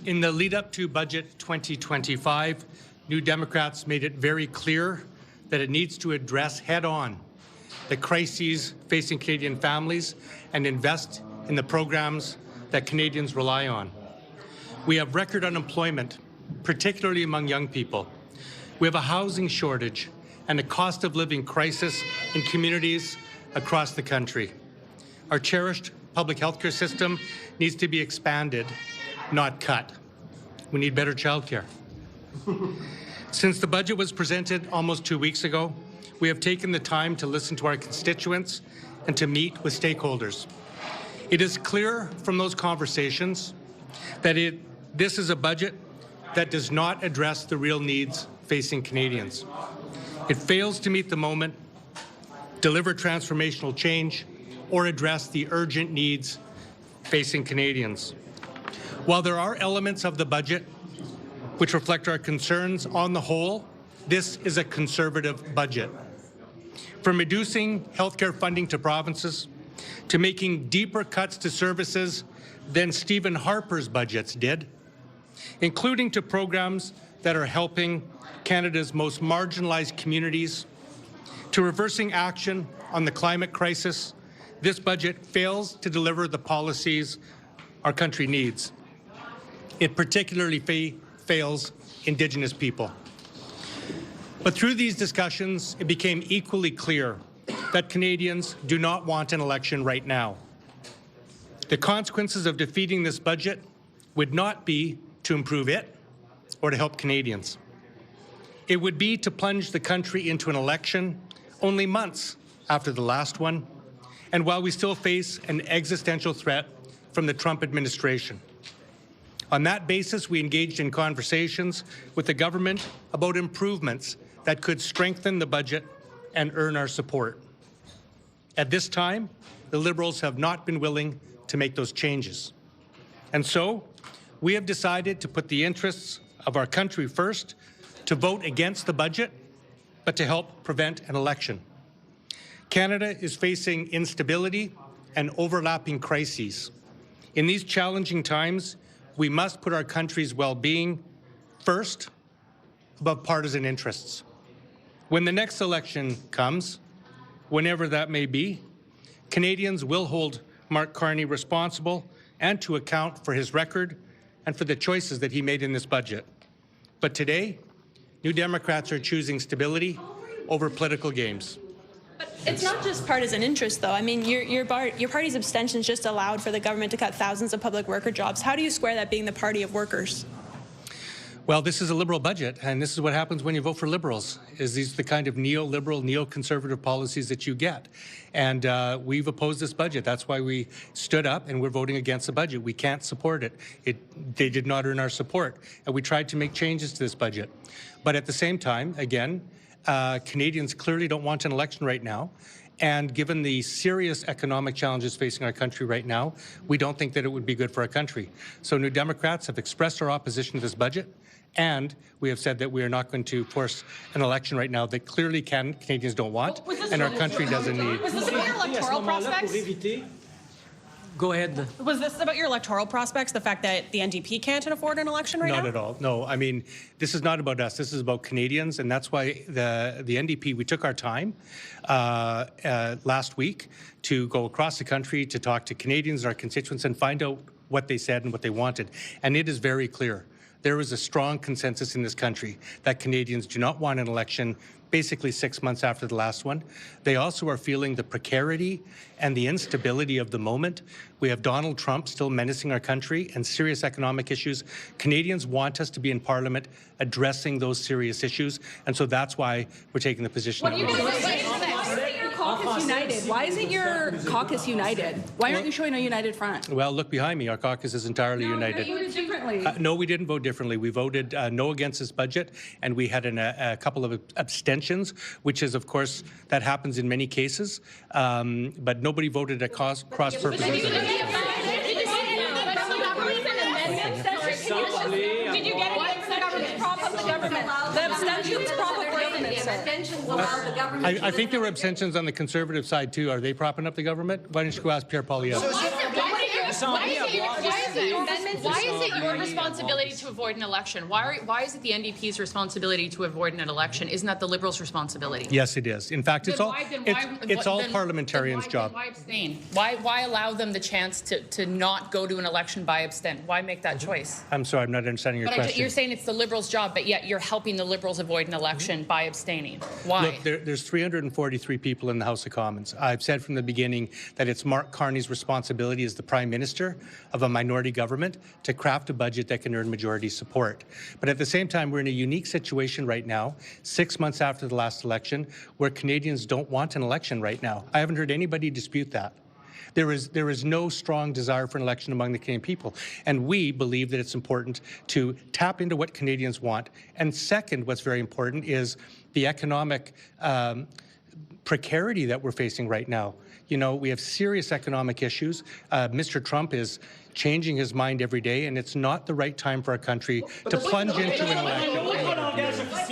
In the lead-up to Budget 2025, New Democrats made it very clear that it needs to address head-on the crises facing Canadian families and invest in the programs that Canadians rely on. We have record unemployment, particularly among young people. We have a housing shortage and a cost of living crisis in communities across the country. Our cherished public health care system needs to be expanded, not cut. We need better childcare. Since the budget was presented almost 2 weeks ago, we have taken the time to listen to our constituents and to meet with stakeholders. It is clear from those conversations that this is a budget that does not address the real needs facing Canadians. It fails to meet the moment, deliver transformational change, or address the urgent needs facing Canadians. While there are elements of the budget which reflect our concerns, on the whole, this is a conservative budget. From reducing healthcare funding to provinces, to making deeper cuts to services than Stephen Harper's budgets did, including to programs that are helping Canada's most marginalized communities, to reversing action on the climate crisis, this budget fails to deliver the policies our country needs. It particularly fails Indigenous people. But through these discussions, it became equally clear that Canadians do not want an election right now. The consequences of defeating this budget would not be to improve it or to help Canadians. It would be to plunge the country into an election only months after the last one, and while we still face an existential threat from the Trump administration. On that basis, we engaged in conversations with the government about improvements that could strengthen the budget and earn our support. At this time, the Liberals have not been willing to make those changes. And so, we have decided to put the interests of our country first, to vote against the budget, but to help prevent an election. Canada is facing instability and overlapping crises. In these challenging times, we must put our country's well-being first above partisan interests. When the next election comes, whenever that may be, Canadians will hold Mark Carney responsible and to account for his record and for the choices that he made in this budget. But today, New Democrats are choosing stability over political games. But it's not just partisan interest, though. I mean, your party's abstentions just allowed for the government to cut thousands of public worker jobs. How do you square that being the party of workers? Well, this is a Liberal budget, and this is what happens when you vote for Liberals, is these are the kind of neoliberal, neoconservative policies that you get. And we've opposed this budget. That's why we stood up and we're voting against the budget. We can't support it. They did not earn our support. And we tried to make changes to this budget. But at the same time, again, Canadians clearly don't want an election right now. And given the serious economic challenges facing our country right now, we don't think that it would be good for our country. So New Democrats have expressed our opposition to this budget, and we have said that we are not going to force an election right now that clearly Canadians don't want and our country doesn't need. Was this about your electoral prospects? Go ahead. Was this about your electoral prospects, the fact that the NDP can't afford an election right now? Not at all. No, I mean, this is not about us. This is about Canadians, and that's why the NDP, we took our time last week to go across the country to talk to Canadians, our constituents, and find out what they said and what they wanted. And it is very clear. There is a strong consensus in this country that Canadians do not want an election basically 6 months after the last one. They also are feeling the precarity and the instability of the moment. We have Donald Trump still menacing our country and serious economic issues. Canadians want us to be in Parliament addressing those serious issues, and so that's why we're taking the position that we're doing. Caucus united? Why isn't your caucus united? Why aren't you showing a united front? Well, look behind me. Our caucus is entirely united. You voted differently. No, we didn't vote differently. We voted no against this budget, and we had a couple of abstentions, which is, of course, that happens in many cases. But nobody voted at cross purposes. Did you get it? The abstentions prop up the government, sir. I think there were abstentions on the Conservative side, too. Are they propping up the government? Why don't you go ask Pierre Poilievre? this on me. Why is it your responsibility to avoid an election? Why is it the NDP's responsibility to avoid an election? Isn't that the Liberals' responsibility? Yes, it is. In fact, it's all parliamentarians' job. Why abstain? Why allow them the chance to not go to an election by abstain? Why make that choice? I'm sorry, I'm not understanding your question. You're saying it's the Liberals' job, but yet you're helping the Liberals avoid an election by abstaining. Why? Look, there's 343 people in the House of Commons. I've said from the beginning that it's Mark Carney's responsibility as the Prime Minister of a minority government to craft a budget that can earn majority support. But at the same time, we're in a unique situation right now, 6 months after the last election, where Canadians don't want an election right now. I haven't heard anybody dispute that. There is no strong desire for an election among the Canadian people. And we believe that it's important to tap into what Canadians want. And second, what's very important is the economic precarity that we're facing right now. You know, we have serious economic issues. Mr. Trump is changing his mind every day, and it's not the right time for our country to plunge into an election.